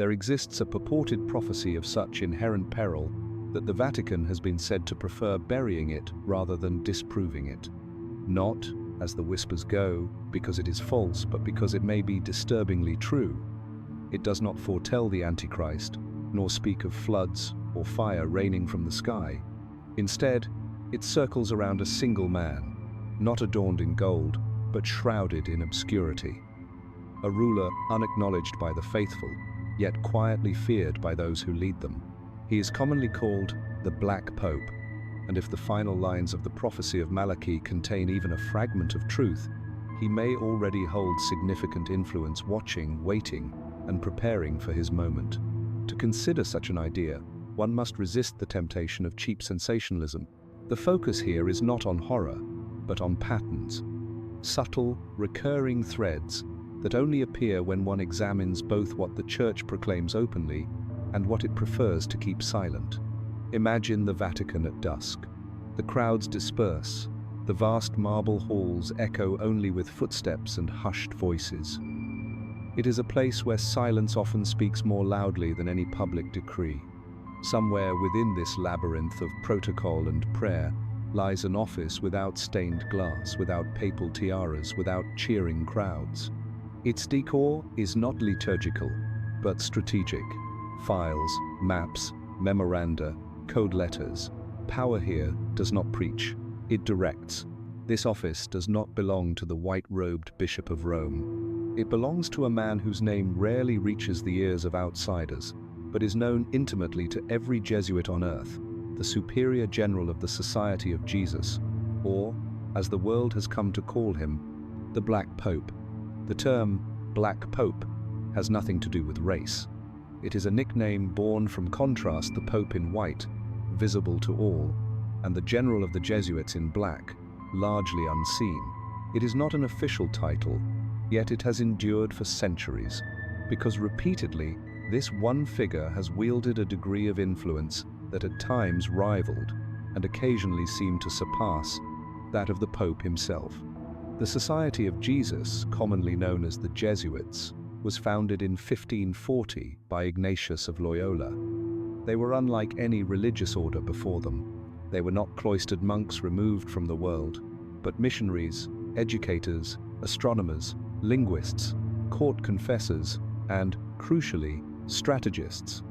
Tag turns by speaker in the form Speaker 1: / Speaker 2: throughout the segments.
Speaker 1: There exists a purported prophecy of such inherent peril that the Vatican has been said to prefer burying it rather than disproving it. Not, as the whispers go, because it is false, but because it may be disturbingly true. It does not foretell the Antichrist, nor speak of floods or fire raining from the sky. Instead, it circles around a single man, not adorned in gold, but shrouded in obscurity. A ruler unacknowledged by the faithful, yet quietly feared by those who lead them. He is commonly called the Black Pope, and if the final lines of the prophecy of Malachi contain even a fragment of truth, he may already hold significant influence, watching, waiting, and preparing for his moment. To consider such an idea, one must resist the temptation of cheap sensationalism. The focus here is not on horror, but on patterns, subtle, recurring threads that only appear when one examines both what the Church proclaims openly and what it prefers to keep silent. Imagine the Vatican at dusk. The crowds disperse. The vast marble halls echo only with footsteps and hushed voices. It is a place where silence often speaks more loudly than any public decree. Somewhere within this labyrinth of protocol and prayer lies an office without stained glass, without papal tiaras, without cheering crowds. Its decor is not liturgical, but strategic. Files, maps, memoranda, code letters. Power here does not preach, it directs. This office does not belong to the white-robed Bishop of Rome. It belongs to a man whose name rarely reaches the ears of outsiders, but is known intimately to every Jesuit on earth, the Superior General of the Society of Jesus, or, as the world has come to call him, the Black Pope. The term Black Pope has nothing to do with race. It is a nickname born from contrast: the Pope in white, visible to all, and the General of the Jesuits in black, largely unseen. It is not an official title, yet it has endured for centuries, because repeatedly this one figure has wielded a degree of influence that at times rivaled, and occasionally seemed to surpass, that of the Pope himself. The Society of Jesus, commonly known as the Jesuits, was founded in 1540 by Ignatius of Loyola. They were unlike any religious order before them. They were not cloistered monks removed from the world, but missionaries, educators, astronomers, linguists, court confessors, and, crucially, strategists.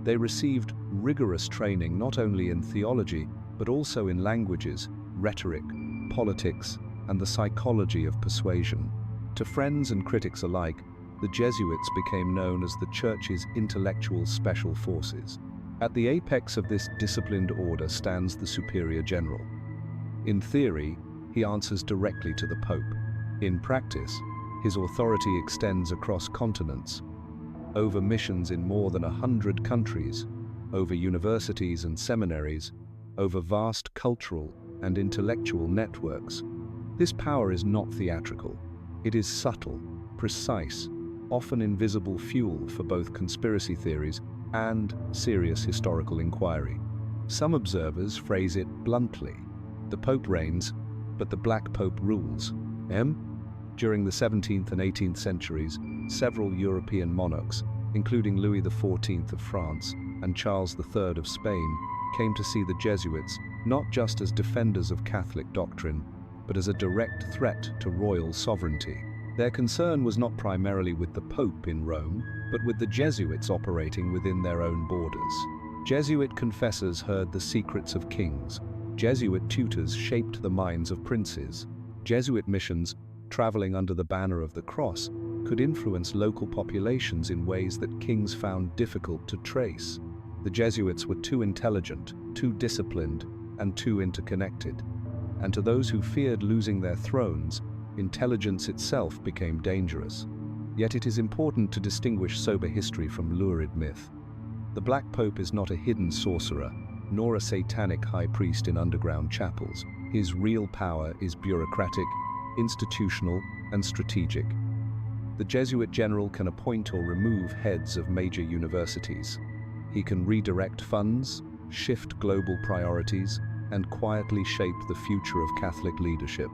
Speaker 1: They received rigorous training not only in theology, but also in languages, rhetoric, politics, and the psychology of persuasion. To friends and critics alike, the Jesuits became known as the Church's intellectual special forces. At the apex of this disciplined order stands the Superior General. In theory, he answers directly to the Pope. In practice, his authority extends across continents, over missions in more than 100 countries, over universities and seminaries, over vast cultural and intellectual networks. This power is not theatrical. It is subtle, precise, often invisible fuel for both conspiracy theories and serious historical inquiry. Some observers phrase it bluntly: the Pope reigns, but the Black Pope rules. During the 17th and 18th centuries, several European monarchs, including Louis XIV of France and Charles III of Spain, came to see the Jesuits not just as defenders of Catholic doctrine, but as a direct threat to royal sovereignty. Their concern was not primarily with the Pope in Rome, but with the Jesuits operating within their own borders. Jesuit confessors heard the secrets of kings. Jesuit tutors shaped the minds of princes. Jesuit missions, traveling under the banner of the cross, could influence local populations in ways that kings found difficult to trace. The Jesuits were too intelligent, too disciplined, and too interconnected. And to those who feared losing their thrones, intelligence itself became dangerous. Yet it is important to distinguish sober history from lurid myth. The Black Pope is not a hidden sorcerer, nor a satanic high priest in underground chapels. His real power is bureaucratic, institutional, and strategic. The Jesuit general can appoint or remove heads of major universities. He can redirect funds, shift global priorities, and quietly shape the future of Catholic leadership.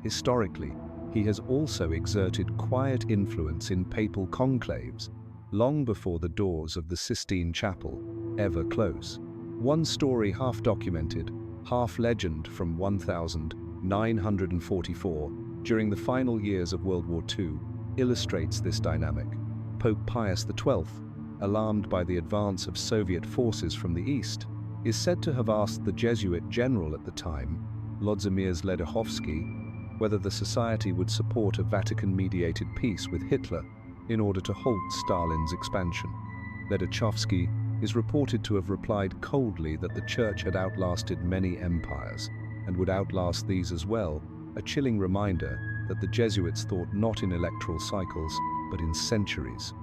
Speaker 1: Historically, he has also exerted quiet influence in papal conclaves, long before the doors of the Sistine Chapel ever close. One story, half documented, half legend, from 1944, during the final years of World War II, illustrates this dynamic. Pope Pius XII, alarmed by the advance of Soviet forces from the east, is said to have asked the Jesuit general at the time, Włodzimierz Ledachowski, whether the society would support a Vatican-mediated peace with Hitler in order to halt Stalin's expansion. Ledachowski is reported to have replied coldly that the Church had outlasted many empires and would outlast these as well, a chilling reminder that the Jesuits thought not in electoral cycles, but in centuries.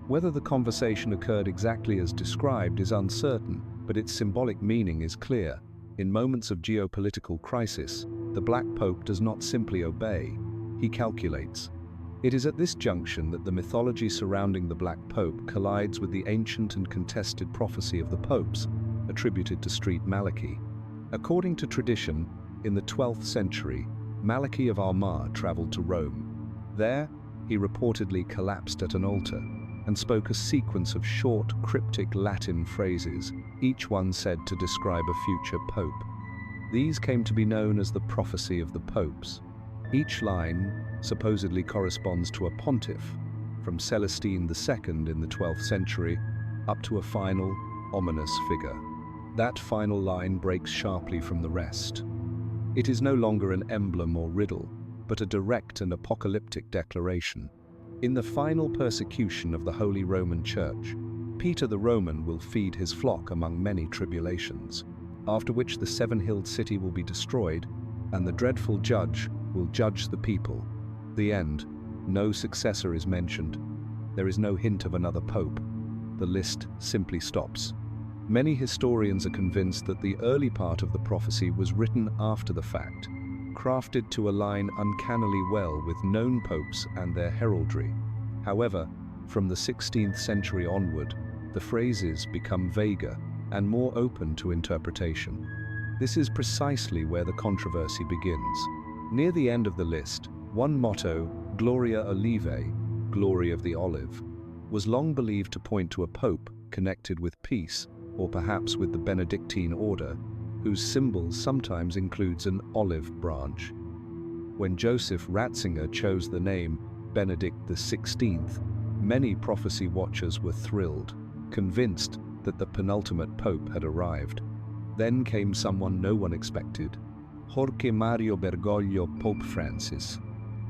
Speaker 1: Whether the conversation occurred exactly as described is uncertain, but its symbolic meaning is clear. In moments of geopolitical crisis, the Black Pope does not simply obey, he calculates. It is at this junction that the mythology surrounding the Black Pope collides with the ancient and contested prophecy of the popes, attributed to St. Malachy. According to tradition, in the 12th century, Malachy of Armagh traveled to Rome. There, he reportedly collapsed at an altar and spoke a sequence of short, cryptic Latin phrases, each one said to describe a future pope. These came to be known as the prophecy of the popes. Each line supposedly corresponds to a pontiff, from Celestine II in the 12th century up to a final, ominous figure. That final line breaks sharply from the rest. It is no longer an emblem or riddle, but a direct and apocalyptic declaration. In the final persecution of the Holy Roman Church, Peter the Roman will feed his flock among many tribulations, after which the seven-hilled city will be destroyed, and the dreadful judge will judge the people. The end. No successor is mentioned. There is no hint of another pope. The list simply stops. Many historians are convinced that the early part of the prophecy was written after the fact, crafted to align uncannily well with known popes and their heraldry. However, from the 16th century onward, the phrases become vaguer and more open to interpretation. This is precisely where the controversy begins. Near the end of the list, one motto, Gloria Olivae, glory of the olive, was long believed to point to a pope connected with peace, or perhaps with the Benedictine order, whose symbol sometimes includes an olive branch. When Joseph Ratzinger chose the name Benedict XVI, many prophecy watchers were thrilled, convinced that the penultimate pope had arrived. Then came someone no one expected, Jorge Mario Bergoglio, Pope Francis,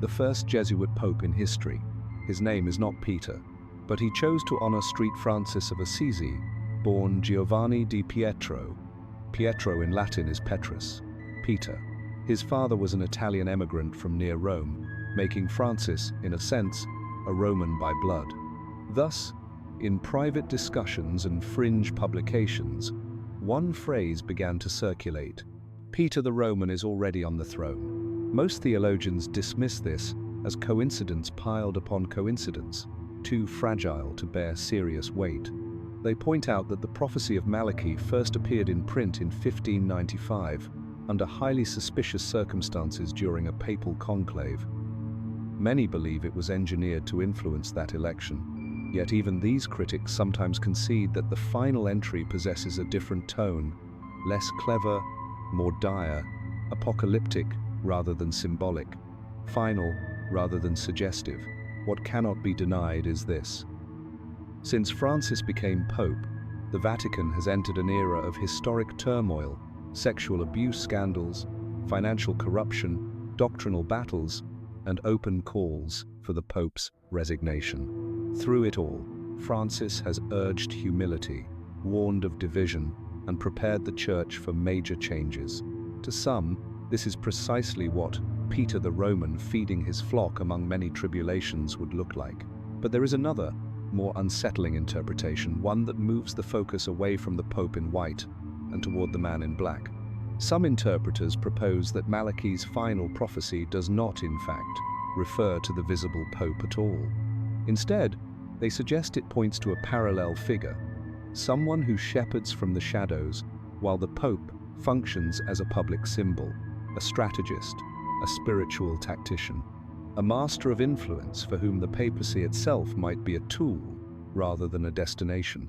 Speaker 1: the first Jesuit pope in history. His name is not Peter, but he chose to honor St. Francis of Assisi, born Giovanni di Pietro. Pietro in Latin is Petrus, Peter. His father was an Italian emigrant from near Rome, making Francis, in a sense, a Roman by blood. Thus, in private discussions and fringe publications, one phrase began to circulate: Peter the Roman is already on the throne. Most theologians dismiss this as coincidence piled upon coincidence, too fragile to bear serious weight. They point out that the prophecy of Malachy first appeared in print in 1595, under highly suspicious circumstances during a papal conclave. Many believe it was engineered to influence that election, yet even these critics sometimes concede that the final entry possesses a different tone, less clever, more dire, apocalyptic rather than symbolic, final rather than suggestive. What cannot be denied is this: since Francis became Pope, the Vatican has entered an era of historic turmoil, sexual abuse scandals, financial corruption, doctrinal battles, and open calls for the Pope's resignation. Through it all, Francis has urged humility, warned of division, and prepared the Church for major changes. To some, this is precisely what Peter the Roman feeding his flock among many tribulations would look like. But there is another, more unsettling interpretation, one that moves the focus away from the Pope in white and toward the man in black. Some interpreters propose that Malachy's final prophecy does not, in fact, refer to the visible Pope at all. Instead, they suggest it points to a parallel figure, someone who shepherds from the shadows, while the Pope functions as a public symbol, a strategist, a spiritual tactician, a master of influence for whom the papacy itself might be a tool rather than a destination.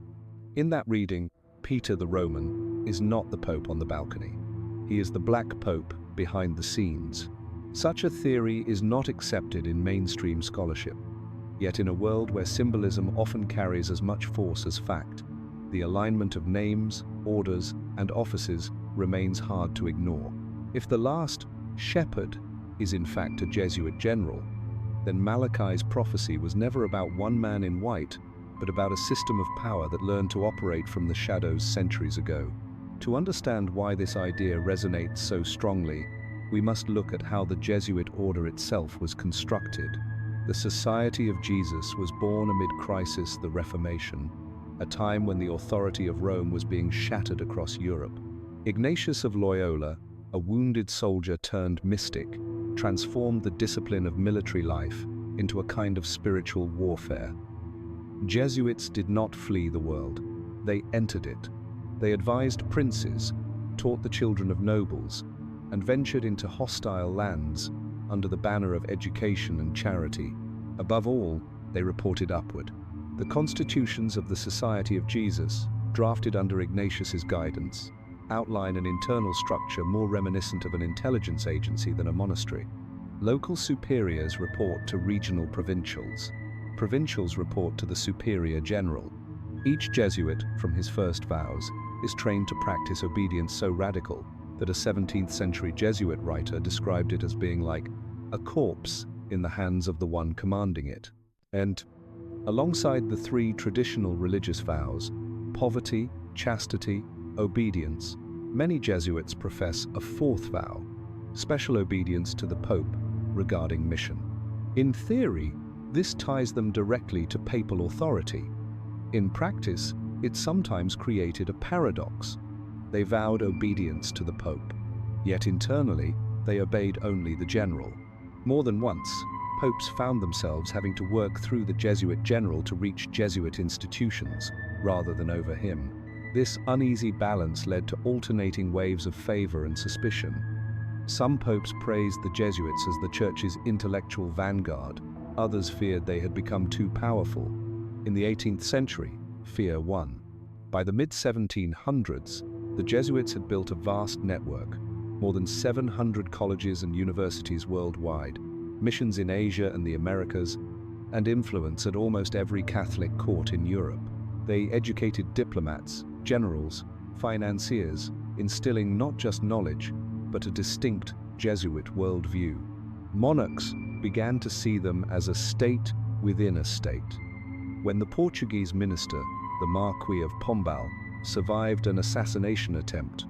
Speaker 1: In that reading, Peter the Roman is not the Pope on the balcony. He is the Black Pope behind the scenes. Such a theory is not accepted in mainstream scholarship. Yet in a world where symbolism often carries as much force as fact, the alignment of names, orders, and offices remains hard to ignore. If the last shepherd is in fact a Jesuit general, then Malachi's prophecy was never about one man in white, but about a system of power that learned to operate from the shadows centuries ago. To understand why this idea resonates so strongly, we must look at how the Jesuit order itself was constructed. The Society of Jesus was born amid crisis, the Reformation, a time when the authority of Rome was being shattered across Europe. Ignatius of Loyola, a wounded soldier turned mystic, transformed the discipline of military life into a kind of spiritual warfare. Jesuits did not flee the world, they entered it. They advised princes, taught the children of nobles, and ventured into hostile lands under the banner of education and charity. Above all, they reported upward. The constitutions of the Society of Jesus, drafted under Ignatius's guidance, outline an internal structure more reminiscent of an intelligence agency than a monastery. Local superiors report to regional provincials. Provincials report to the superior general. Each Jesuit, from his first vows, is trained to practice obedience so radical that a 17th century Jesuit writer described it as being like a corpse in the hands of the one commanding it. And alongside the three traditional religious vows, poverty, chastity, obedience, many Jesuits profess a fourth vow, special obedience to the Pope regarding mission. In theory, this ties them directly to papal authority. In practice, it sometimes created a paradox. They vowed obedience to the Pope, yet internally, they obeyed only the general. More than once, popes found themselves having to work through the Jesuit general to reach Jesuit institutions, rather than over him. This uneasy balance led to alternating waves of favor and suspicion. Some popes praised the Jesuits as the Church's intellectual vanguard. Others feared they had become too powerful. In the 18th century, fear won. By the mid-1700s, the Jesuits had built a vast network, more than 700 colleges and universities worldwide, missions in Asia and the Americas, and influence at almost every Catholic court in Europe. They educated diplomats, generals, financiers, instilling not just knowledge, but a distinct Jesuit worldview. Monarchs began to see them as a state within a state. When the Portuguese minister, the Marquis of Pombal, survived an assassination attempt,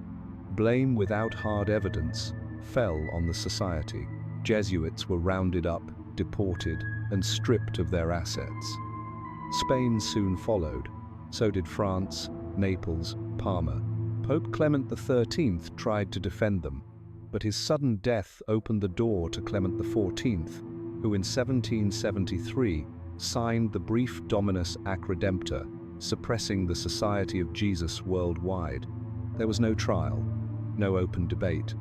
Speaker 1: blame without hard evidence fell on the society. Jesuits were rounded up, deported, and stripped of their assets. Spain soon followed. So did France, Naples, Parma. Pope Clement XIII tried to defend them, but his sudden death opened the door to Clement XIV, who in 1773 signed the brief Dominus Ac Redemptor, suppressing the Society of Jesus worldwide. There was no trial, no open debate,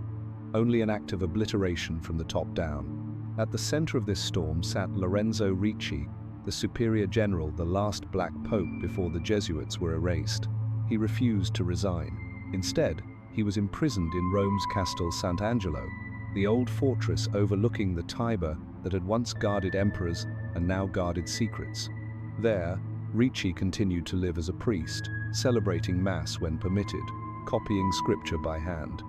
Speaker 1: only an act of obliteration from the top down. At the center of this storm sat Lorenzo Ricci, the superior general, the last black pope before the Jesuits were erased. He refused to resign. Instead, he was imprisoned in Rome's Castel Sant'Angelo, the old fortress overlooking the Tiber that had once guarded emperors and now guarded secrets. There, Ricci continued to live as a priest, celebrating Mass when permitted, copying scripture by hand.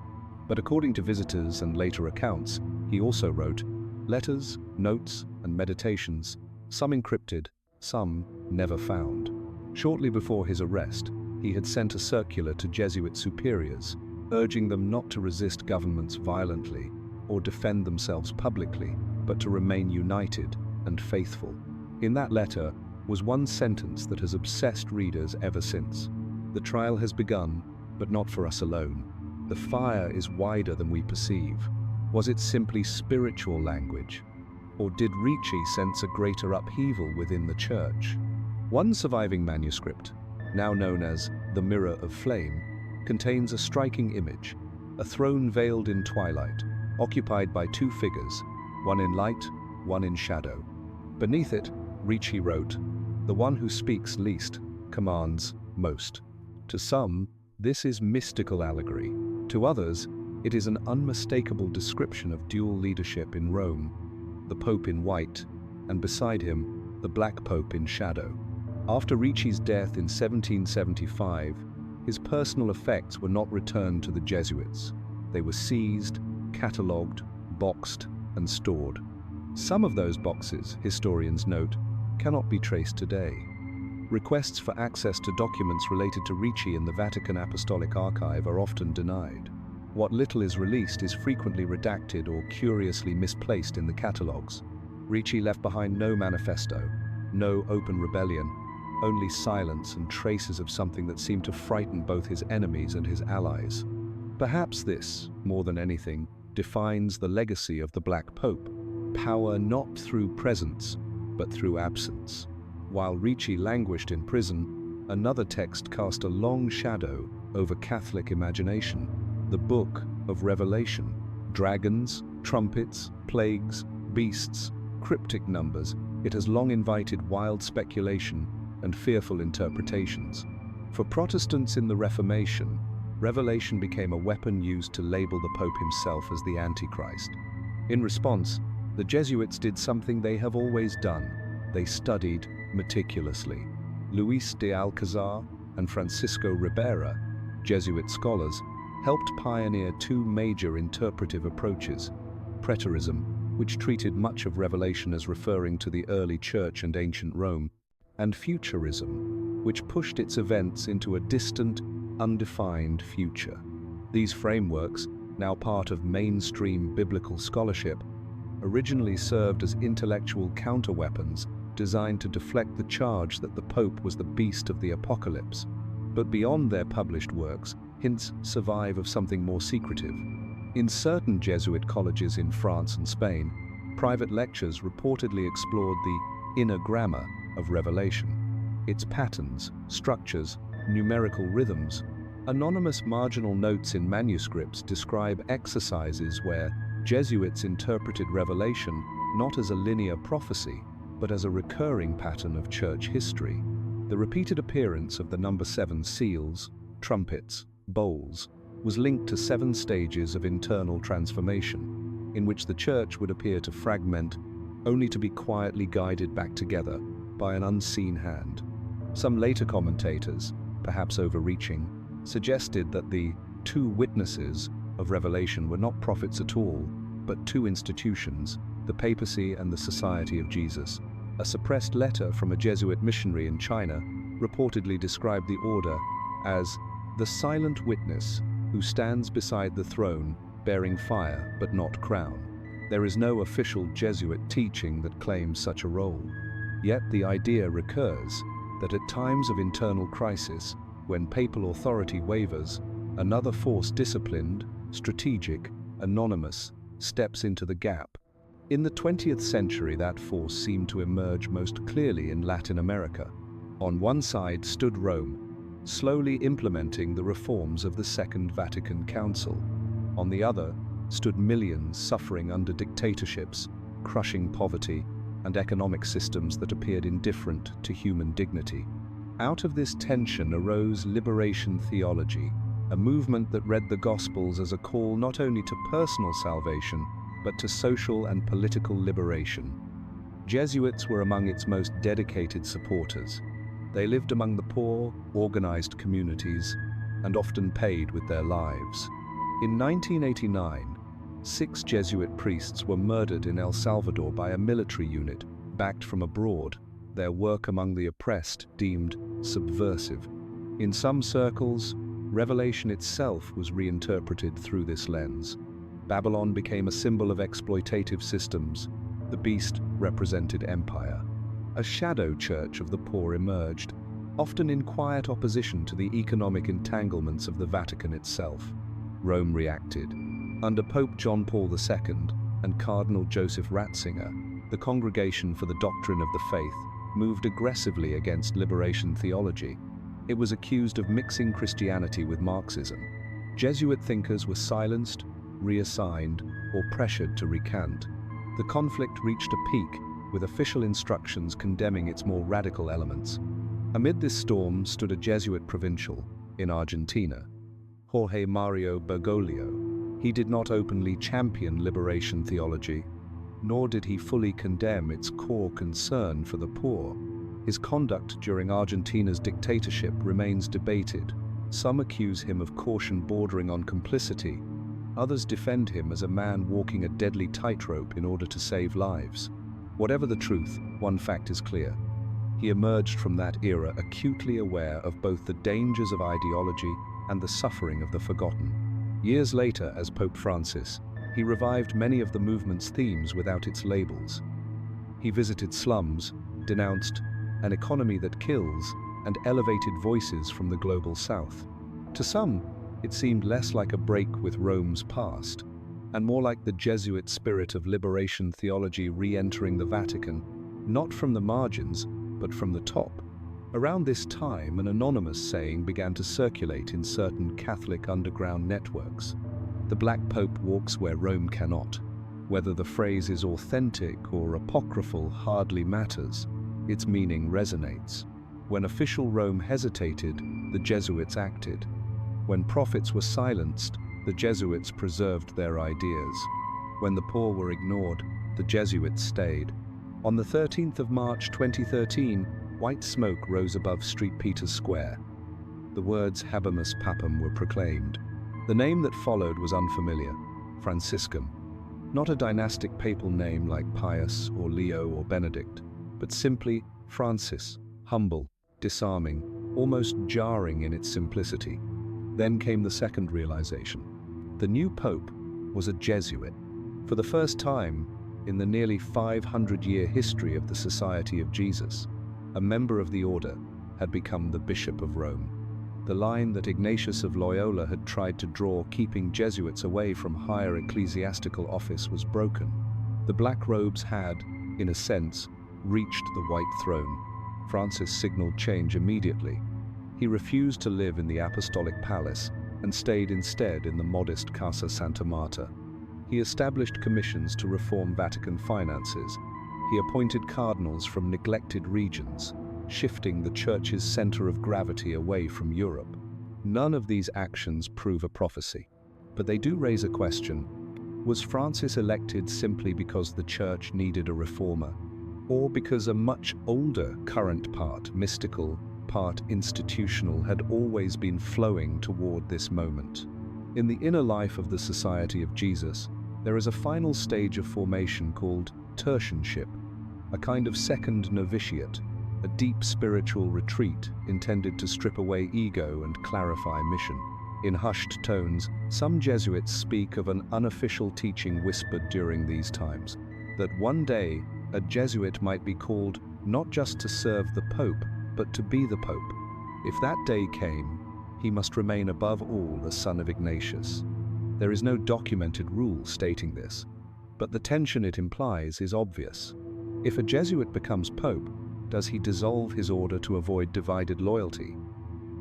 Speaker 1: But according to visitors and later accounts, he also wrote letters, notes, and meditations, some encrypted, some never found. Shortly before his arrest, he had sent a circular to Jesuit superiors, urging them not to resist governments violently or defend themselves publicly, but to remain united and faithful. In that letter was one sentence that has obsessed readers ever since. The trial has begun, but not for us alone. The fire is wider than we perceive. Was it simply spiritual language? Or did Ricci sense a greater upheaval within the Church? One surviving manuscript, now known as the Mirror of Flame, contains a striking image, a throne veiled in twilight, occupied by two figures, one in light, one in shadow. Beneath it, Ricci wrote, The one who speaks least commands most. To some, this is mystical allegory. To others, it is an unmistakable description of dual leadership in Rome, the Pope in white, and beside him, the Black Pope in shadow. After Ricci's death in 1775, his personal effects were not returned to the Jesuits. They were seized, catalogued, boxed, and stored. Some of those boxes, historians note, cannot be traced today. Requests for access to documents related to Ricci in the Vatican Apostolic Archive are often denied. What little is released is frequently redacted or curiously misplaced in the catalogues. Ricci left behind no manifesto, no open rebellion, only silence and traces of something that seemed to frighten both his enemies and his allies. Perhaps this, more than anything, defines the legacy of the Black Pope: power not through presence, but through absence. While Ricci languished in prison, another text cast a long shadow over Catholic imagination: the Book of Revelation. Dragons, trumpets, plagues, beasts, cryptic numbers, it has long invited wild speculation and fearful interpretations. For Protestants in the Reformation, Revelation became a weapon used to label the Pope himself as the Antichrist. In response, the Jesuits did something they have always done. They studied meticulously. Luis de Alcazar and Francisco Ribera, Jesuit scholars, helped pioneer two major interpretive approaches: preterism, which treated much of Revelation as referring to the early Church and ancient Rome, and futurism, which pushed its events into a distant, undefined future. These frameworks, now part of mainstream biblical scholarship, originally served as intellectual counterweapons designed to deflect the charge that the Pope was the beast of the apocalypse. But beyond their published works, hints survive of something more secretive. In certain Jesuit colleges in France and Spain, private lectures reportedly explored the inner grammar of Revelation, its patterns, structures, numerical rhythms. Anonymous marginal notes in manuscripts describe exercises where Jesuits interpreted Revelation not as a linear prophecy, but as a recurring pattern of church history. The repeated appearance of the number 7 seals, trumpets, bowls, was linked to 7 stages of internal transformation, in which the church would appear to fragment, only to be quietly guided back together by an unseen hand. Some later commentators, perhaps overreaching, suggested that the 2 witnesses of Revelation were not prophets at all, but 2 institutions, the papacy and the Society of Jesus. A suppressed letter from a Jesuit missionary in China reportedly described the order as the silent witness who stands beside the throne bearing fire but not crown. There is no official Jesuit teaching that claims such a role. Yet the idea recurs that at times of internal crisis, when papal authority wavers, another force, disciplined, strategic, anonymous, steps into the gap. In the 20th century, that force seemed to emerge most clearly in Latin America. On one side stood Rome, slowly implementing the reforms of the Second Vatican Council. On the other stood millions suffering under dictatorships, crushing poverty, and economic systems that appeared indifferent to human dignity. Out of this tension arose liberation theology, a movement that read the Gospels as a call not only to personal salvation, but to social and political liberation. Jesuits were among its most dedicated supporters. They lived among the poor, organized communities, and often paid with their lives. In 1989, 6 Jesuit priests were murdered in El Salvador by a military unit backed from abroad, their work among the oppressed deemed subversive. In some circles, Revelation itself was reinterpreted through this lens. Babylon became a symbol of exploitative systems. The beast represented empire. A shadow church of the poor emerged, often in quiet opposition to the economic entanglements of the Vatican itself. Rome reacted. Under Pope John Paul II and Cardinal Joseph Ratzinger, the Congregation for the Doctrine of the Faith moved aggressively against liberation theology. It was accused of mixing Christianity with Marxism. Jesuit thinkers were silenced, reassigned, or pressured to recant. The conflict reached a peak with official instructions condemning its more radical elements. Amid this storm stood a Jesuit provincial in Argentina, Jorge Mario Bergoglio. He did not openly champion liberation theology, nor did he fully condemn its core concern for the poor. His conduct during Argentina's dictatorship remains debated. Some accuse him of caution bordering on complicity. Others defend him as a man walking a deadly tightrope in order to save lives. Whatever the truth, one fact is clear. He emerged from that era acutely aware of both the dangers of ideology and the suffering of the forgotten. Years later, as Pope Francis, he revived many of the movement's themes without its labels. He visited slums, denounced an economy that kills, and elevated voices from the global south. To some, it seemed less like a break with Rome's past, and more like the Jesuit spirit of liberation theology re-entering the Vatican, not from the margins, but from the top. Around this time, an anonymous saying began to circulate in certain Catholic underground networks. The Black Pope walks where Rome cannot. Whether the phrase is authentic or apocryphal hardly matters. Its meaning resonates. When official Rome hesitated, the Jesuits acted. When prophets were silenced, the Jesuits preserved their ideas. When the poor were ignored, the Jesuits stayed. On the 13th of March 2013, white smoke rose above St. Peter's Square. The words Habemus Papam were proclaimed. The name that followed was unfamiliar, Franciscan. Not a dynastic papal name like Pius or Leo or Benedict, but simply Francis, humble, disarming, almost jarring in its simplicity. Then came the second realization. The new pope was a Jesuit. For the first time in the nearly 500-year history of the Society of Jesus, a member of the order had become the Bishop of Rome. The line that Ignatius of Loyola had tried to draw, keeping Jesuits away from higher ecclesiastical office, was broken. The black robes had, in a sense, reached the white throne. Francis signaled change immediately. He refused to live in the apostolic palace and stayed instead in the modest Casa Santa Marta. He established commissions to reform Vatican finances. He appointed cardinals from neglected regions, shifting the Church's center of gravity away from Europe. None of these actions prove a prophecy, but they do raise a question. Was Francis elected simply because the Church needed a reformer, or because a much older current part, mystical, part institutional, had always been flowing toward this moment? In the inner life of the Society of Jesus, there is a final stage of formation called tertianship, a kind of second novitiate, a deep spiritual retreat intended to strip away ego and clarify mission. In hushed tones, some Jesuits speak of an unofficial teaching whispered during these times, that one day a Jesuit might be called not just to serve the Pope, but to be the Pope. If that day came, he must remain above all a son of Ignatius. There is no documented rule stating this, but the tension it implies is obvious. If a Jesuit becomes Pope, does he dissolve his order to avoid divided loyalty?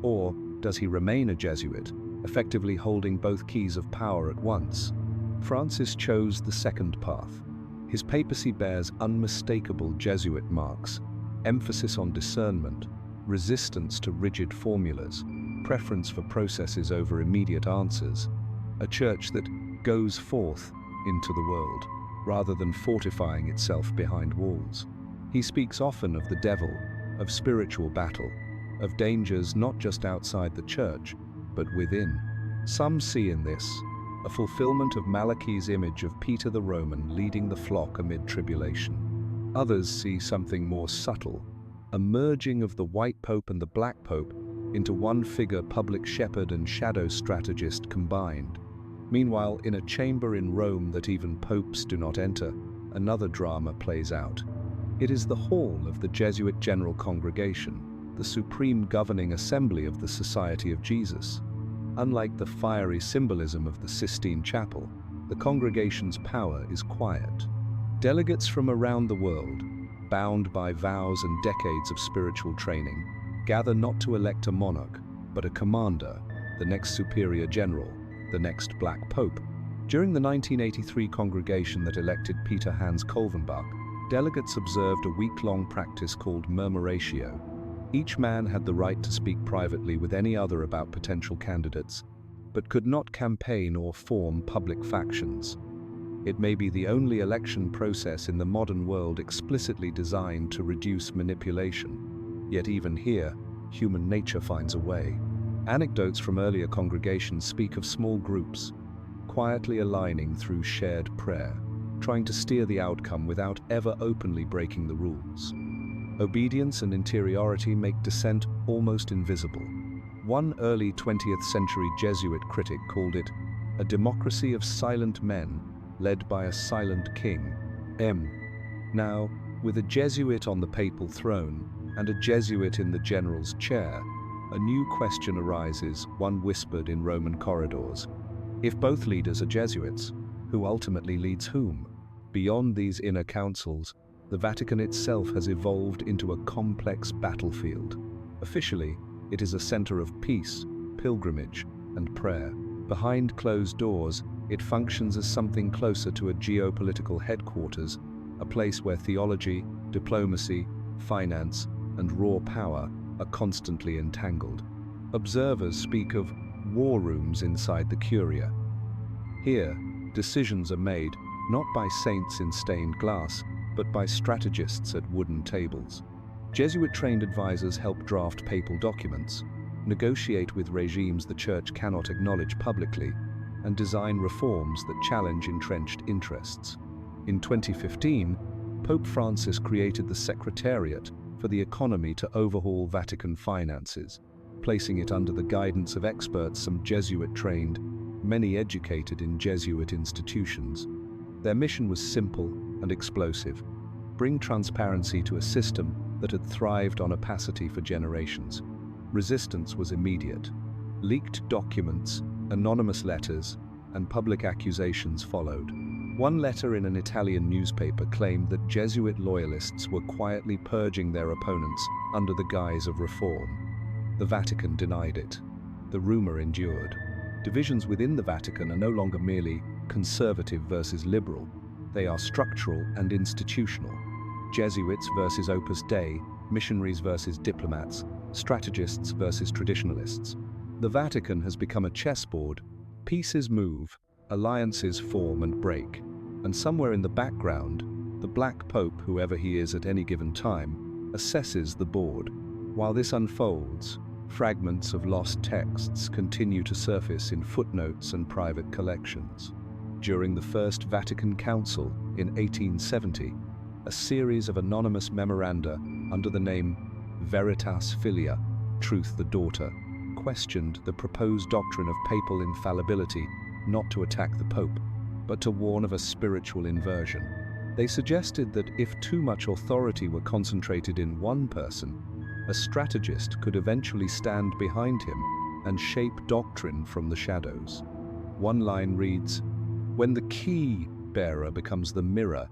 Speaker 1: Or does he remain a Jesuit, effectively holding both keys of power at once? Francis chose the second path. His papacy bears unmistakable Jesuit marks: emphasis on discernment, resistance to rigid formulas, preference for processes over immediate answers, a church that goes forth into the world, rather than fortifying itself behind walls. He speaks often of the devil, of spiritual battle, of dangers not just outside the church, but within. Some see in this a fulfillment of Malachi's image of Peter the Roman leading the flock amid tribulation. Others see something more subtle, a merging of the white pope and the black pope into one figure, public shepherd and shadow strategist combined. Meanwhile, in a chamber in Rome that even popes do not enter, another drama plays out. It is the hall of the Jesuit General Congregation, the supreme governing assembly of the Society of Jesus. Unlike the fiery symbolism of the Sistine Chapel, the congregation's power is quiet. Delegates from around the world, bound by vows and decades of spiritual training, gather not to elect a monarch, but a commander, the next superior general, the next Black Pope. During the 1983 congregation that elected Peter Hans Kolvenbach, delegates observed a week-long practice called murmuratio. Each man had the right to speak privately with any other about potential candidates, but could not campaign or form public factions. It may be the only election process in the modern world explicitly designed to reduce manipulation. Yet even here, human nature finds a way. Anecdotes from earlier congregations speak of small groups, quietly aligning through shared prayer, trying to steer the outcome without ever openly breaking the rules. Obedience and interiority make dissent almost invisible. One early 20th century Jesuit critic called it a democracy of silent men led by a silent king. Now, with a Jesuit on the papal throne and a Jesuit in the general's chair, a new question arises, one whispered in Roman corridors. If both leaders are Jesuits, who ultimately leads whom? Beyond these inner councils, the Vatican itself has evolved into a complex battlefield. Officially, it is a center of peace, pilgrimage, and prayer. Behind closed doors, it functions as something closer to a geopolitical headquarters, a place where theology, diplomacy, finance, and raw power are constantly entangled. Observers speak of war rooms inside the Curia. Here, decisions are made not by saints in stained glass, but by strategists at wooden tables. Jesuit-trained advisors help draft papal documents, negotiate with regimes the Church cannot acknowledge publicly, and design reforms that challenge entrenched interests. In 2015, Pope Francis created the Secretariat for the Economy to overhaul Vatican finances, placing it under the guidance of experts, some Jesuit-trained, many educated in Jesuit institutions. Their mission was simple and explosive: bring transparency to a system that had thrived on opacity for generations. Resistance was immediate. Leaked documents, anonymous letters, and public accusations followed. One letter in an Italian newspaper claimed that Jesuit loyalists were quietly purging their opponents under the guise of reform. The Vatican denied it. The rumor endured. Divisions within the Vatican are no longer merely conservative versus liberal. They are structural and institutional. Jesuits versus Opus Dei, missionaries versus diplomats, strategists versus traditionalists. The Vatican has become a chessboard. Pieces move, alliances form and break, and somewhere in the background, the Black Pope, whoever he is at any given time, assesses the board. While this unfolds, fragments of lost texts continue to surface in footnotes and private collections. During the First Vatican Council in 1870, a series of anonymous memoranda under the name Veritas Filia, Truth the Daughter, questioned the proposed doctrine of papal infallibility, not to attack the Pope, but to warn of a spiritual inversion. They suggested that if too much authority were concentrated in one person, a strategist could eventually stand behind him and shape doctrine from the shadows. One line reads, "When the key bearer becomes the mirror,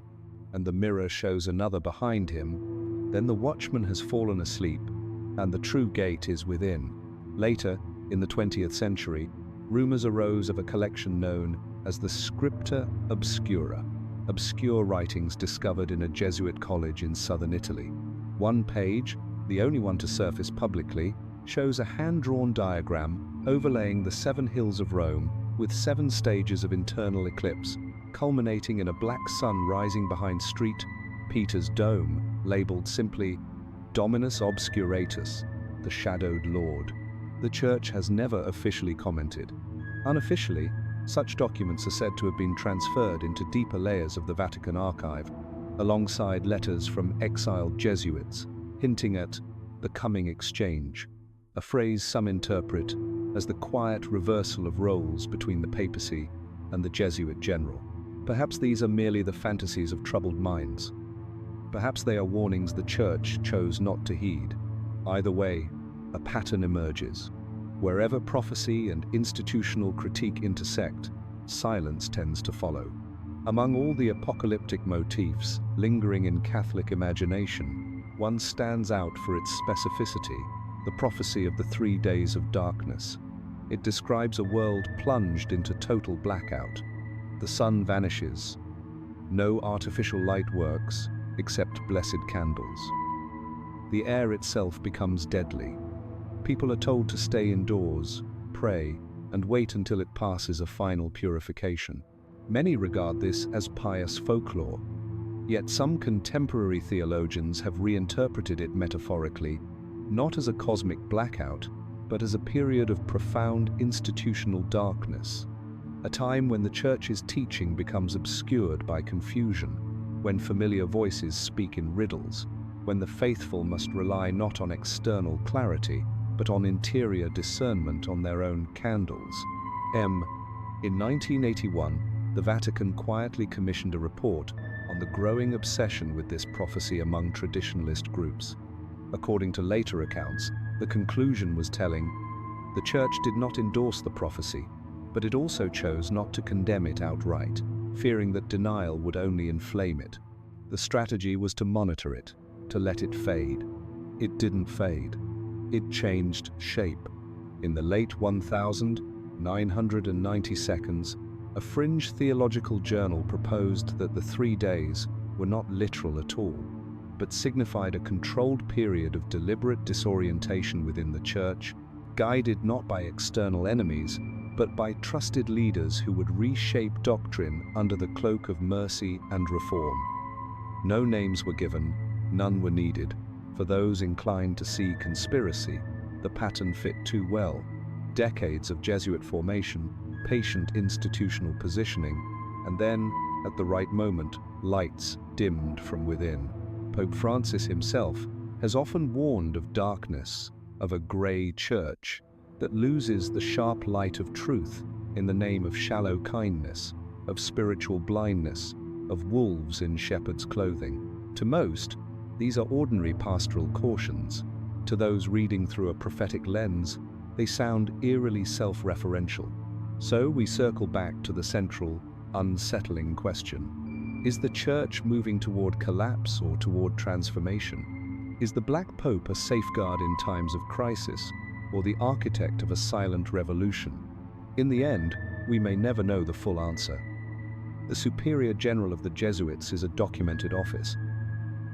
Speaker 1: and the mirror shows another behind him, then the watchman has fallen asleep, and the true gate is within." Later, in the 20th century, rumors arose of a collection known as the Scripta Obscura, obscure writings discovered in a Jesuit college in southern Italy. One page, the only one to surface publicly, shows a hand-drawn diagram overlaying the 7 hills of Rome with 7 stages of internal eclipse, culminating in a black sun rising behind St. Peter's Dome, labeled simply Dominus Obscuratus, the Shadowed Lord. The Church has never officially commented. Unofficially, such documents are said to have been transferred into deeper layers of the Vatican archive, alongside letters from exiled Jesuits, hinting at the coming exchange, a phrase some interpret as the quiet reversal of roles between the papacy and the Jesuit general. Perhaps these are merely the fantasies of troubled minds. Perhaps they are warnings the Church chose not to heed. Either way, a pattern emerges. Wherever prophecy and institutional critique intersect, silence tends to follow. Among all the apocalyptic motifs lingering in Catholic imagination, one stands out for its specificity, the prophecy of the 3 days of darkness. It describes a world plunged into total blackout. The sun vanishes. No artificial light works, except blessed candles. The air itself becomes deadly. People are told to stay indoors, pray, and wait until it passes a final purification. Many regard this as pious folklore, yet some contemporary theologians have reinterpreted it metaphorically, not as a cosmic blackout, but as a period of profound institutional darkness, a time when the Church's teaching becomes obscured by confusion, when familiar voices speak in riddles, when the faithful must rely not on external clarity, but on interior discernment on their own candles. In 1981, the Vatican quietly commissioned a report on the growing obsession with this prophecy among traditionalist groups. According to later accounts, the conclusion was telling. The Church did not endorse the prophecy, but it also chose not to condemn it outright, fearing that denial would only inflame it. The strategy was to monitor it, to let it fade. It didn't fade. It changed shape. In the late 1992, a fringe theological journal proposed that the 3 days were not literal at all, but signified a controlled period of deliberate disorientation within the Church, guided not by external enemies, but by trusted leaders who would reshape doctrine under the cloak of mercy and reform. No names were given, none were needed. For those inclined to see conspiracy, the pattern fit too well. Decades of Jesuit formation, patient institutional positioning, and then, at the right moment, lights dimmed from within. Pope Francis himself has often warned of darkness, of a grey church that loses the sharp light of truth in the name of shallow kindness, of spiritual blindness, of wolves in shepherd's clothing. To most, these are ordinary pastoral cautions. To those reading through a prophetic lens, they sound eerily self-referential. So we circle back to the central, unsettling question. Is the Church moving toward collapse or toward transformation? Is the Black Pope a safeguard in times of crisis, or the architect of a silent revolution? In the end, we may never know the full answer. The Superior General of the Jesuits is a documented office.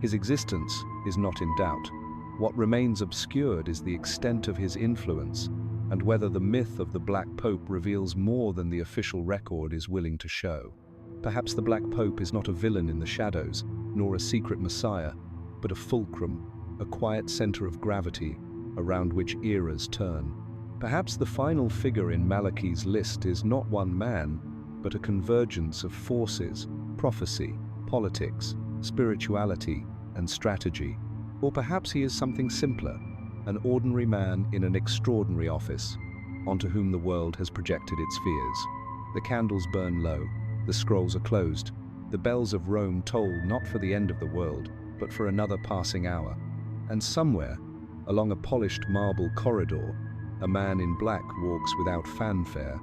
Speaker 1: His existence is not in doubt. What remains obscured is the extent of his influence, and whether the myth of the Black Pope reveals more than the official record is willing to show. Perhaps the Black Pope is not a villain in the shadows, nor a secret messiah, but a fulcrum, a quiet center of gravity around which eras turn. Perhaps the final figure in Malachi's list is not one man, but a convergence of forces, prophecy, politics, spirituality, and strategy. Or perhaps he is something simpler, an ordinary man in an extraordinary office, onto whom the world has projected its fears. The candles burn low, the scrolls are closed, the bells of Rome toll not for the end of the world, but for another passing hour. And somewhere, along a polished marble corridor, a man in black walks without fanfare,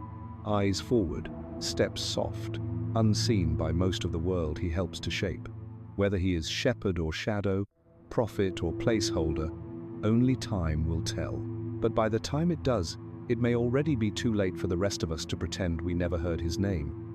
Speaker 1: eyes forward, steps soft, unseen by most of the world he helps to shape. Whether he is shepherd or shadow, prophet or placeholder, only time will tell. But by the time it does, it may already be too late for the rest of us to pretend we never heard his name.